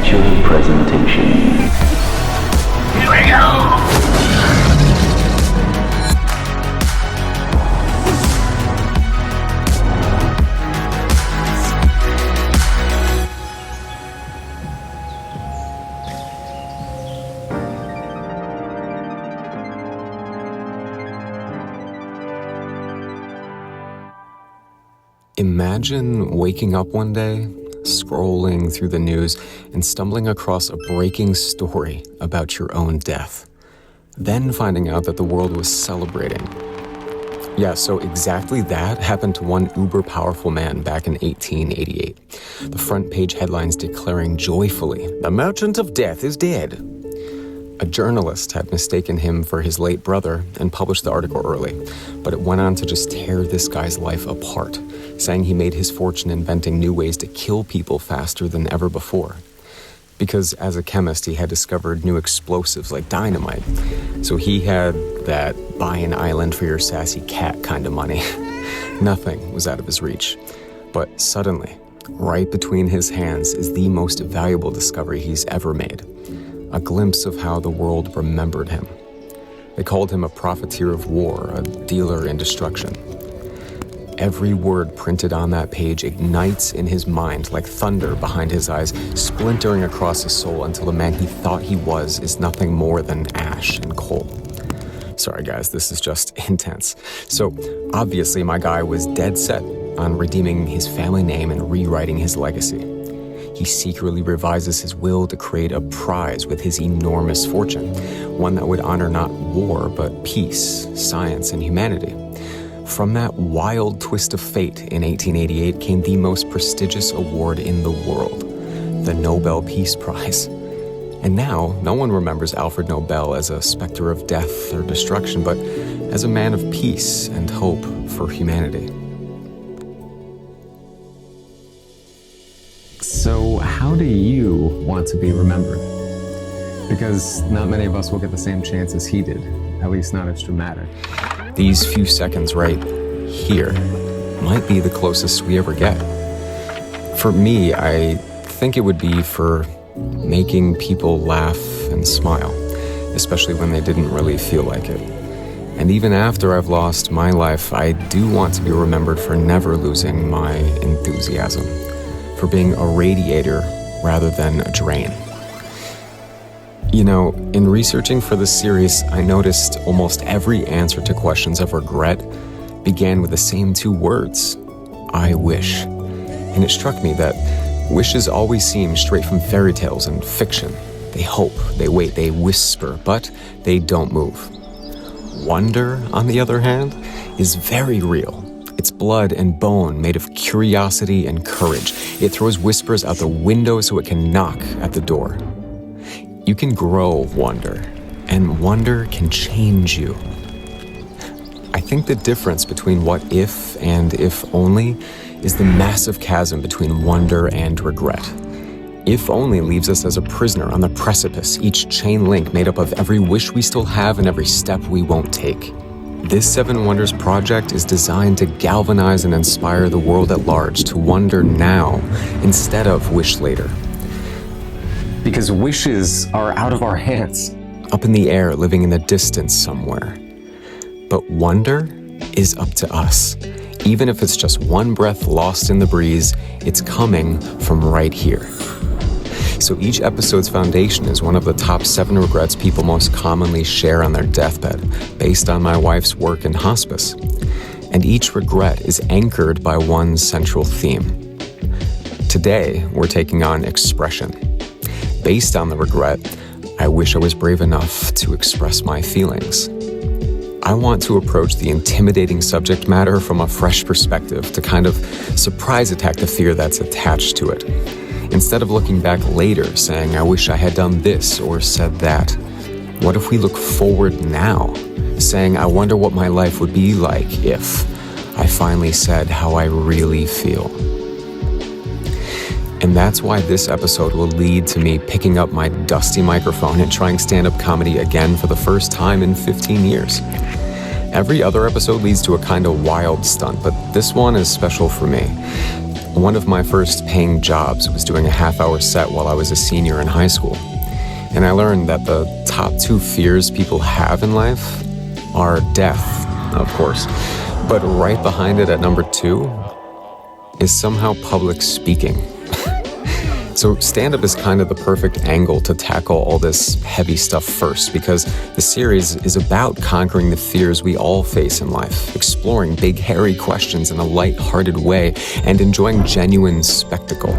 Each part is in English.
feature presentation. Here we go! Imagine waking up one day, scrolling through the news, and stumbling across a breaking story about your own death. Then finding out that the world was celebrating. Yeah, so exactly that happened to one uber-powerful man back in 1888. The front page headlines declaring joyfully, "The Merchant of Death is dead." A journalist had mistaken him for his late brother and published the article early, but it went on to just tear this guy's life apart, saying he made his fortune inventing new ways to kill people faster than ever before. Because as a chemist, he had discovered new explosives like dynamite. So he had that buy an island for your sassy cat kind of money. Nothing was out of his reach. But suddenly, right between his hands is the most valuable discovery he's ever made. A glimpse of how the world remembered him. They called him a profiteer of war, a dealer in destruction. Every word printed on that page ignites in his mind like thunder behind his eyes, splintering across his soul until the man he thought he was is nothing more than ash and coal. Sorry guys, this is just intense. So obviously my guy was dead set on redeeming his family name and rewriting his legacy. He secretly revises his will to create a prize with his enormous fortune, one that would honor not war, but peace, science, and humanity. From that wild twist of fate in 1888 came the most prestigious award in the world, the Nobel Peace Prize. And now, no one remembers Alfred Nobel as a specter of death or destruction, but as a man of peace and hope for humanity. So how do you want to be remembered? Because not many of us will get the same chance as he did, at least not as dramatic. These few seconds right here might be the closest we ever get. For me, I think it would be for making people laugh and smile, especially when they didn't really feel like it. And even after I've lost my life, I do want to be remembered for never losing my enthusiasm, for being a radiator rather than a drain. You know, in researching for this series, I noticed almost every answer to questions of regret began with the same two words, I wish. And it struck me that wishes always seem straight from fairy tales and fiction. They hope, they wait, they whisper, but they don't move. Wonder, on the other hand, is very real. It's blood and bone made of curiosity and courage. It throws whispers out the window so it can knock at the door. You can grow wonder, and wonder can change you. I think the difference between what if and if only is the massive chasm between wonder and regret. If only leaves us as a prisoner on the precipice, each chain link made up of every wish we still have and every step we won't take. This Seven Wonders project is designed to galvanize and inspire the world at large to wonder now instead of wish later. Because wishes are out of our hands. Up in the air, living in the distance somewhere. But wonder is up to us. Even if it's just one breath lost in the breeze, it's coming from right here. So each episode's foundation is one of the top 7 regrets people most commonly share on their deathbed, based on my wife's work in hospice. And each regret is anchored by one central theme. Today, we're taking on expression. Based on the regret, I wish I was brave enough to express my feelings. I want to approach the intimidating subject matter from a fresh perspective to kind of surprise attack the fear that's attached to it. Instead of looking back later saying, I wish I had done this or said that, what if we look forward now, saying, I wonder what my life would be like if I finally said how I really feel. And that's why this episode will lead to me picking up my dusty microphone and trying stand-up comedy again for the first time in 15 years. Every other episode leads to a kind of wild stunt, but this one is special for me. One of my first paying jobs was doing a half-hour set while I was a senior in high school. And I learned that the top 2 fears people have in life are death, of course, but right behind it at number 2 is somehow public speaking. So stand-up is kind of the perfect angle to tackle all this heavy stuff first, because the series is about conquering the fears we all face in life, exploring big, hairy questions in a light-hearted way, and enjoying genuine spectacle.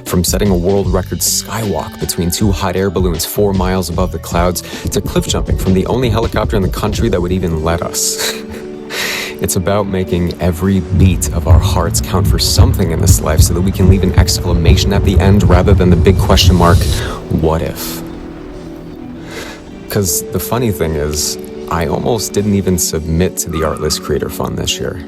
From setting a world record skywalk between 2 hot air balloons 4 miles above the clouds, to cliff jumping from the only helicopter in the country that would even let us. It's about making every beat of our hearts count for something in this life so that we can leave an exclamation at the end rather than the big question mark, what if? Because the funny thing is, I almost didn't even submit to the Artlist Creator Fund this year.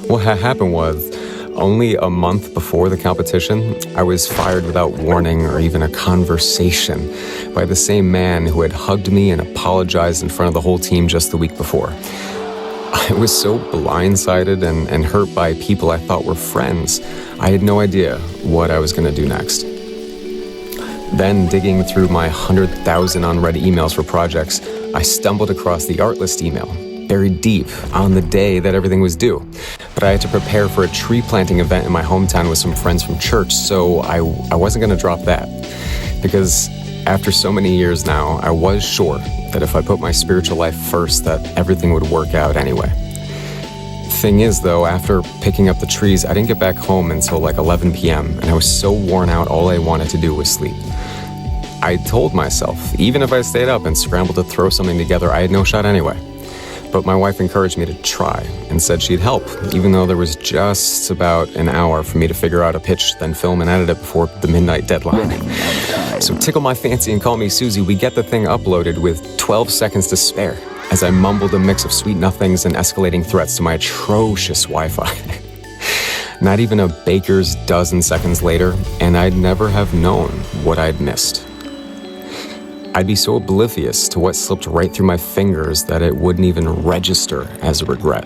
What had happened was, only a month before the competition, I was fired without warning or even a conversation by the same man who had hugged me and apologized in front of the whole team just the week before. I was so blindsided and hurt by people I thought were friends, I had no idea what I was going to do next. Then, digging through my 100,000 unread emails for projects, I stumbled across the Artlist email, buried deep on the day that everything was due. But I had to prepare for a tree planting event in my hometown with some friends from church, so I wasn't going to drop that. Because after so many years now, I was sure that if I put my spiritual life first, that everything would work out anyway. Thing is, though, after picking up the trees, I didn't get back home until like 11 p.m., and I was so worn out, all I wanted to do was sleep. I told myself, even if I stayed up and scrambled to throw something together, I had no shot anyway. But my wife encouraged me to try and said she'd help, even though there was just about an hour for me to figure out a pitch, then film and edit it before the midnight deadline. So tickle my fancy and call me Susie, we get the thing uploaded with 12 seconds to spare, as I mumbled a mix of sweet nothings and escalating threats to my atrocious Wi-Fi. Not even a baker's dozen seconds later, and I'd never have known what I'd missed. I'd be so oblivious to what slipped right through my fingers that it wouldn't even register as a regret.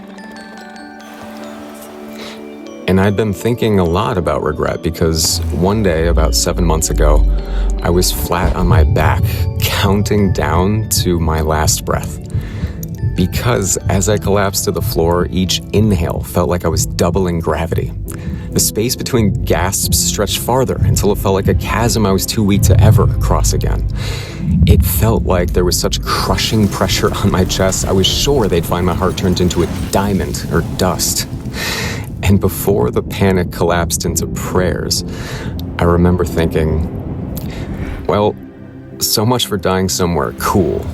And I'd been thinking a lot about regret because one day, about 7 months ago, I was flat on my back, counting down to my last breath. Because as I collapsed to the floor, each inhale felt like I was doubling gravity. The space between gasps stretched farther until it felt like a chasm I was too weak to ever cross again. It felt like there was such crushing pressure on my chest, I was sure they'd find my heart turned into a diamond or dust. And before the panic collapsed into prayers, I remember thinking, well, so much for dying somewhere cool,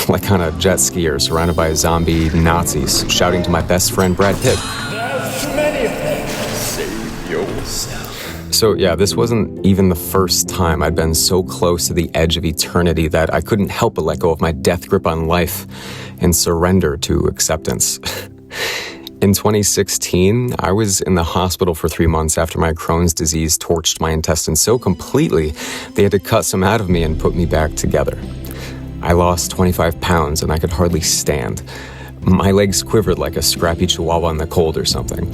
like on a jet ski or surrounded by zombie Nazis shouting to my best friend Brad Pitt. There's many things. Save yourself. So yeah, this wasn't even the first time I'd been so close to the edge of eternity that I couldn't help but let go of my death grip on life and surrender to acceptance. In 2016, I was in the hospital for 3 months after my Crohn's disease torched my intestines so completely they had to cut some out of me and put me back together. I lost 25 pounds and I could hardly stand. My legs quivered like a scrappy chihuahua in the cold or something.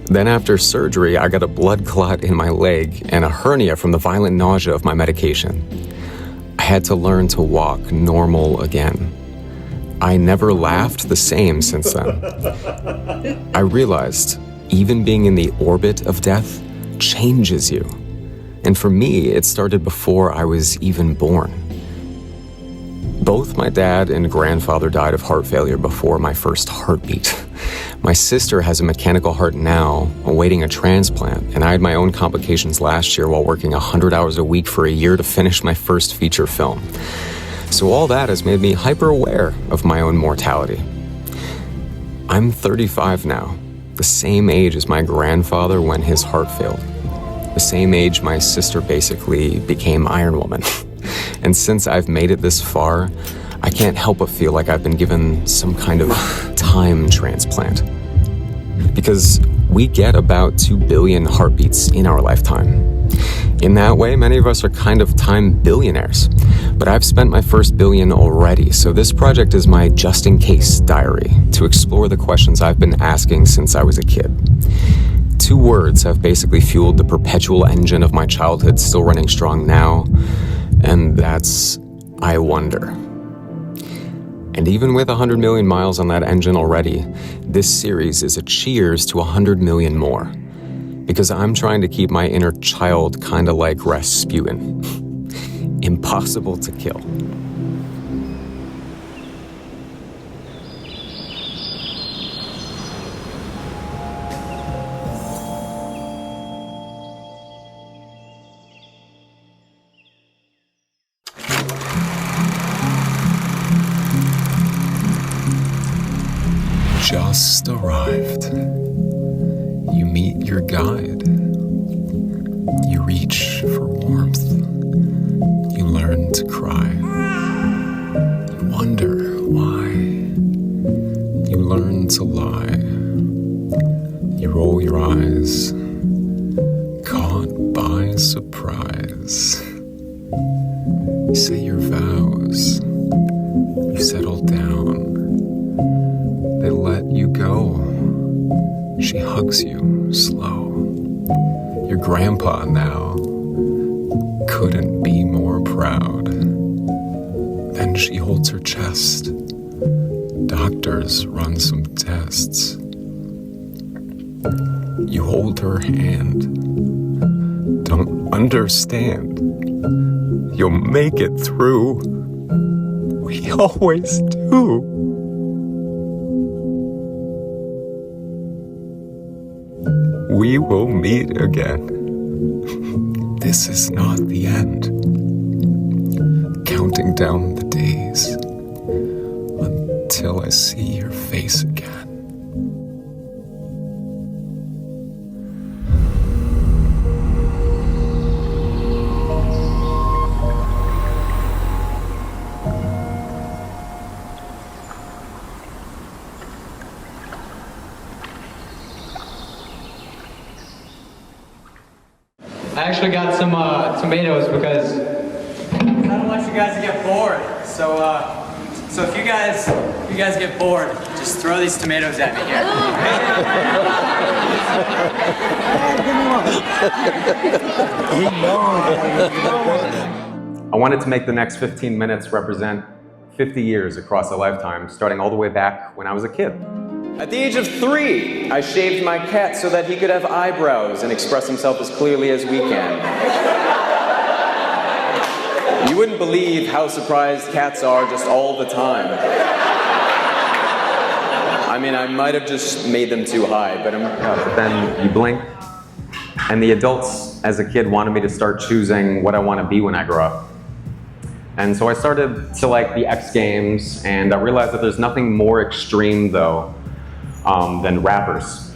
Then after surgery, I got a blood clot in my leg and a hernia from the violent nausea of my medication. I had to learn to walk normal again. I never laughed the same since then. I realized even being in the orbit of death changes you. And for me, it started before I was even born. Both my dad and grandfather died of heart failure before my first heartbeat. My sister has a mechanical heart now, awaiting a transplant, and I had my own complications last year while working 100 hours a week for a year to finish my first feature film. So all that has made me hyper-aware of my own mortality. I'm 35 now, the same age as my grandfather when his heart failed. The same age my sister basically became Iron Woman. And since I've made it this far, I can't help but feel like I've been given some kind of time transplant. Because we get about 2 billion heartbeats in our lifetime. In that way, many of us are kind of time billionaires. But I've spent my first billion already, so this project is my just-in-case diary to explore the questions I've been asking since I was a kid. two words have basically fueled the perpetual engine of my childhood, still running strong now, and that's I wonder. And even with 100 million miles on that engine already, this series is a cheers to 100 million more. Because I'm trying to keep my inner child kinda like Rasputin. Impossible to kill. Just arrived. You meet your guide. You reach for warmth. You learn to cry. You wonder why. You learn to lie. You roll your eyes. Caught by surprise. You say your vows. You settle down. They let you go. She hugs you slow. Your grandpa now couldn't be more proud. Then she holds her chest. Doctors run some tests. You hold her hand. Don't understand. You'll make it through. We always do. We will meet again. This is not the end. Counting down the days until I see your face again. I actually got some tomatoes because I don't want you guys to get bored. So if you guys get bored, just throw these tomatoes at me here. I wanted to make the next 15 minutes represent 50 years across a lifetime, starting all the way back when I was a kid. At the age of 3, I shaved my cat so that he could have eyebrows and express himself as clearly as we can. You wouldn't believe how surprised cats are just all the time. I mean, I might have just made them too high, but Then you blink, and the adults as a kid wanted me to start choosing what I want to be when I grow up. And so I started to like the X Games, and I realized that there's nothing more extreme, though, than rappers.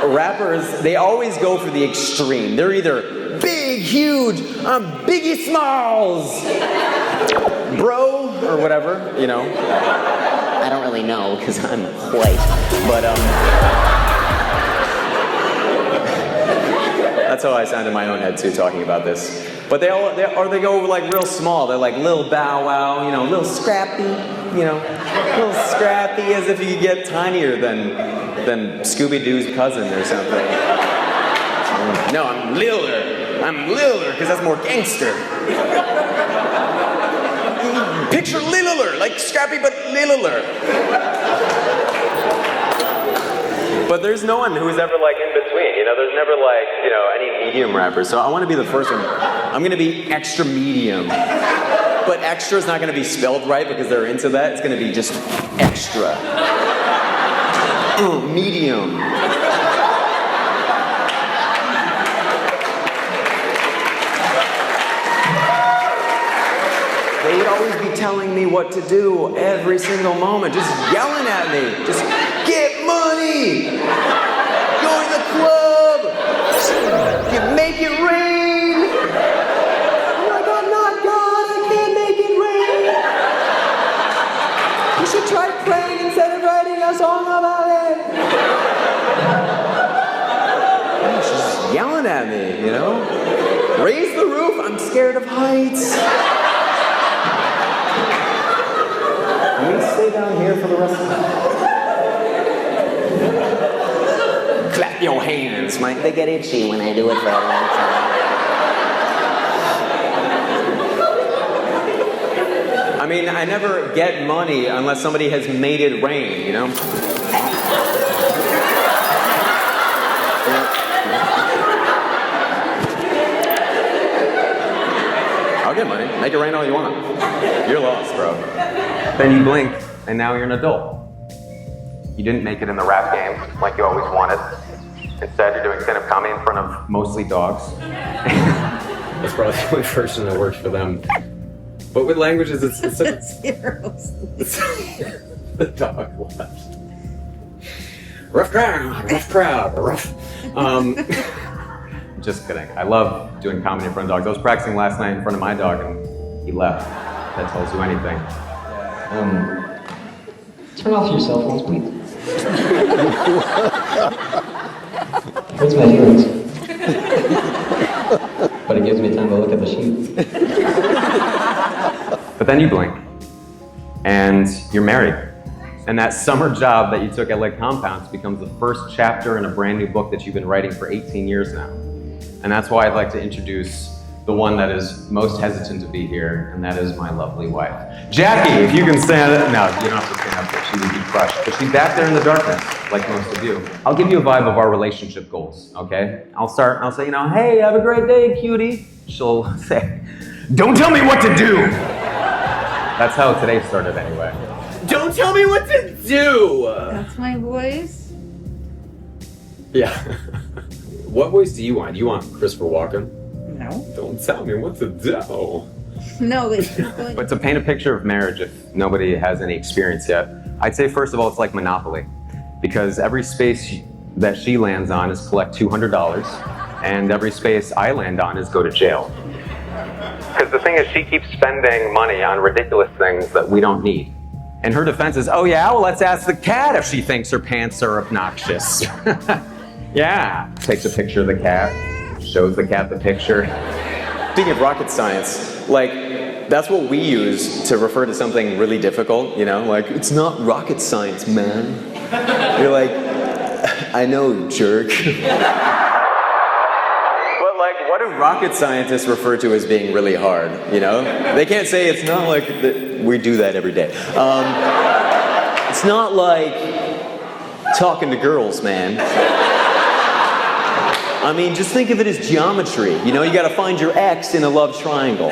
rappers, they always go for the extreme. They're either big, huge, I'm Biggie Smalls, bro, or whatever, you know. I don't really know because I'm white. But that's how I sound in my own head too, talking about this. But they go like real small. They're like Lil Bow Wow, you know, Lil Scrappy, you know, Lil Scrappy, as if you could get tinier than Scooby-Doo's cousin or something. No, I'm Liller, because that's more gangster. Picture Liller, like Scrappy, but Liller. But there's no one who's ever like in between, you know, there's never like, you know, any medium rappers. So I want to be the first one. I'm going to be extra medium. But extra is not going to be spelled right because they're into that. It's going to be just extra. Medium. They would always be telling me what to do every single moment, just yelling at me. Just get money, go to the club, make it rain. Oh my God, not God, I can't make it rain. You should try praying instead of writing a song about it. Just yelling at me, you know? Raise the roof, I'm scared of heights. Can we stay down here for the rest of the night? clap your hands, man. They get itchy when I do it for a long time. I mean, I never get money unless somebody has made it rain, you know? I'll get money. Make it rain all you want. You're lost, bro. Then you blink, and now you're an adult. You didn't make it in the rap game like you always wanted. Instead, you're doing stand-up comedy in front of mostly dogs. That's probably the only version that works for them. But with languages, it's the dog left. Rough crowd, rough. Just kidding. I love doing comedy in front of dogs. I was practicing last night in front of my dog, and he left. That tells you anything. Turn off your cell phones, please. Hurts my feelings. But it gives me time to look at the sheets. But then you blink, and you're married. And that summer job that you took at Lake Compounds becomes the first chapter in a brand new book that you've been writing for 18 years now. And that's why I'd like to introduce the one that is most hesitant to be here, and that is my lovely wife. Jackie, if you can stand up. No, you don't have to stand up there. She would be crushed. But she's back there in the darkness, like most of you. I'll give you a vibe of our relationship goals, okay? I'll say, you know, hey, have a great day, cutie. She'll say, don't tell me what to do. That's how today started anyway. Don't tell me what to do! That's my voice? Yeah. What voice do you want? Do you want Christopher Walken? No. Don't tell me what to do. No, it's going But to paint a picture of marriage, if nobody has any experience yet, I'd say first of all, it's like Monopoly. Because every space that she lands on is collect $200, and every space I land on is go to jail. Because the thing is, she keeps spending money on ridiculous things that we don't need. And her defense is, oh yeah, well let's ask the cat if she thinks her pants are obnoxious. Yeah. Takes a picture of the cat, shows the cat the picture. Speaking of rocket science, like, that's what we use to refer to something really difficult, you know? Like, it's not rocket science, man. You're like, I know, jerk. But like, what do rocket scientists refer to as being really hard, you know? They can't say it's not like, we do that every day. It's not like talking to girls, man. I mean, just think of it as geometry. You know, you gotta find your X in a love triangle.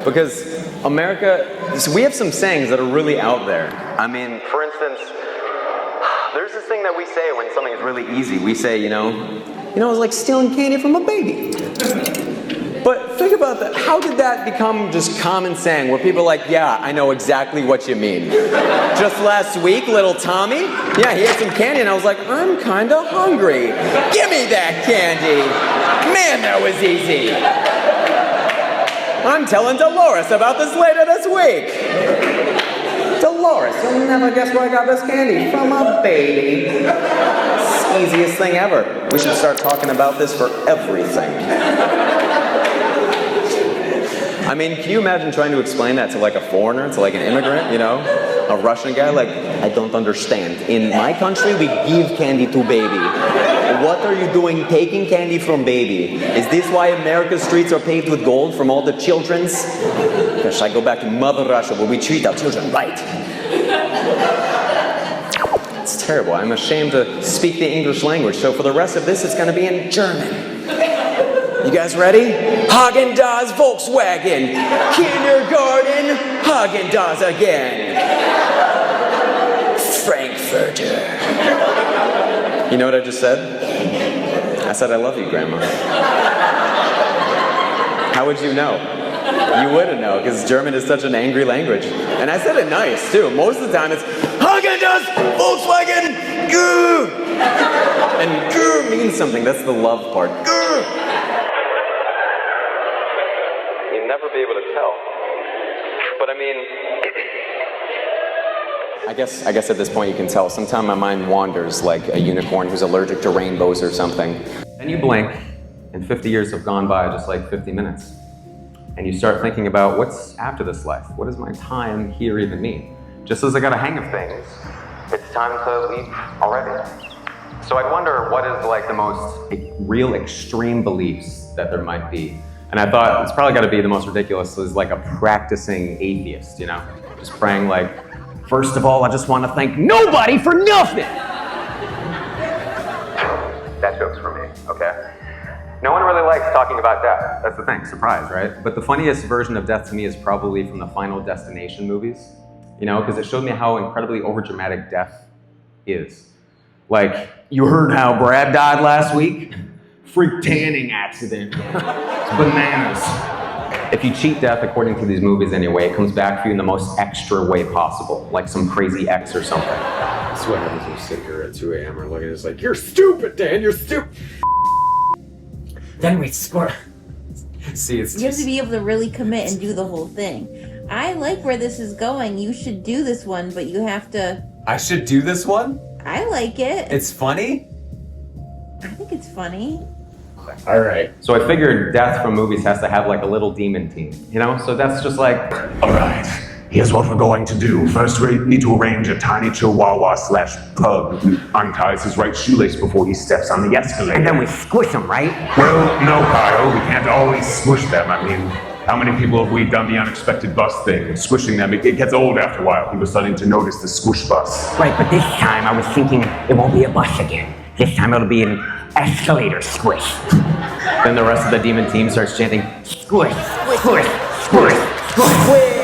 Because America, so we have some sayings that are really out there. I mean, for instance, there's this thing that we say when something's really easy. We say, you know, it's like stealing candy from a baby. But think about that. How did that become just common saying where people are like, yeah, I know exactly what you mean. Just last week, little Tommy, yeah, he had some candy and I was like, I'm kind of hungry. Give me that candy. Man, that was easy. I'm telling Dolores about this later this week. Dolores, you'll never guess where I got this candy from, a baby. It's the easiest thing ever. We should start talking about this for everything. I mean, can you imagine trying to explain that to like a foreigner, to like an immigrant, you know? A Russian guy, like, I don't understand. In my country, we give candy to baby. What are you doing taking candy from baby? Is this why America's streets are paved with gold from all the children's? Gosh, I go back to Mother Russia where we treat our children right. It's terrible. I'm ashamed to speak the English language, so for the rest of this, it's gonna be in German. You guys ready? Häagen-Dazs Volkswagen. Kindergarten, Häagen-Dazs again. Frankfurter. You know what I just said? I said I love you, Grandma. How would you know? You wouldn't know, because German is such an angry language. And I said it nice, too. Most of the time it's Häagen-Dazs Volkswagen. Grr. And grr means something. That's the love part. Grr. You'd never be able to tell. But I mean, I guess at this point you can tell. Sometimes my mind wanders like a unicorn who's allergic to rainbows or something. And you blink, and 50 years have gone by just like 50 minutes. And you start thinking about what's after this life? What does my time here even mean? Just as I got a hang of things, it's time to leave already. So I'd wonder what is like the most real extreme beliefs that there might be. And I thought it's probably got to be the most ridiculous is like a practicing atheist, you know? Just praying like, first of all, I just want to thank nobody for nothing. That joke's for me, okay? No one really likes talking about death. That's the thing, surprise, right? But the funniest version of death to me is probably from the Final Destination movies, you know, because it showed me how incredibly overdramatic death is. Like, you heard how Brad died last week? Freak tanning accident. It's bananas. If you cheat death, according to these movies anyway, it comes back for you in the most extra way possible, like some crazy X or something. That's what happens when you sit here at 2 a.m. or looking at it, it's like, you're stupid, Dan, you're stupid. Then we score. See, it's You have to be able to really commit and do the whole thing. I like where this is going. You should do this one, but you have to... I should do this one? I like it. It's funny? I think it's funny. All right. So I figured death from movies has to have like a little demon team, you know? So that's just like, All right, here's what we're going to do. First, we need to arrange a tiny chihuahua/pug who unties his right shoelace before he steps on the escalator. And then we squish them, right? Well, no, Kyle, we can't always squish them. I mean, how many people have we done the unexpected bus thing? And squishing them, it gets old after a while. People are starting to notice the squish bus. Right, but this time I was thinking it won't be a bus again. This time it'll be an escalator squish. then the rest of the demon team starts chanting, Squish, squish, squish, squish.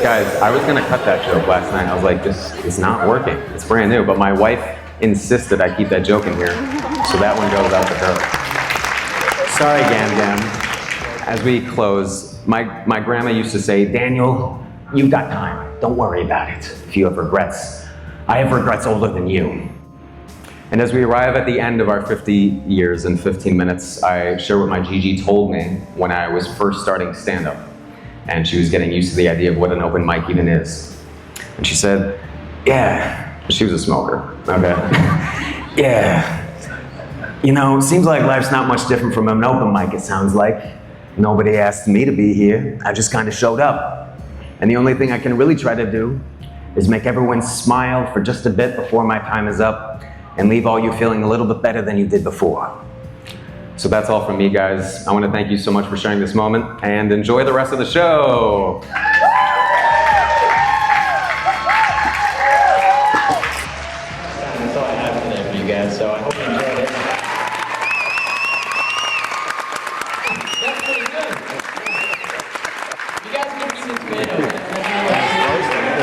guys, I was gonna cut that joke last night. I was like, this is not working. It's brand new, but my wife insisted I keep that joke in here. So that one goes out to her. Sorry, Gam Gam. As we close, my grandma used to say, Daniel, you've got time. Don't worry about it. If you have regrets, I have regrets older than you. And as we arrive at the end of our 50 years and 15 minutes, I share what my Gigi told me when I was first starting stand-up. And she was getting used to the idea of what an open mic even is. And she said, yeah, she was a smoker, okay? Yeah, you know, seems like life's not much different from an open mic, it sounds like. Nobody asked me to be here, I just kind of showed up. And the only thing I can really try to do is make everyone smile for just a bit before my time is up and leave all you feeling a little bit better than you did before. So that's all from me, guys. I want to thank you so much for sharing this moment and enjoy the rest of the show. That's all I have today for you guys, so I hope you enjoyed it. That's pretty good. You guys can eat the tomatoes. I want to do that.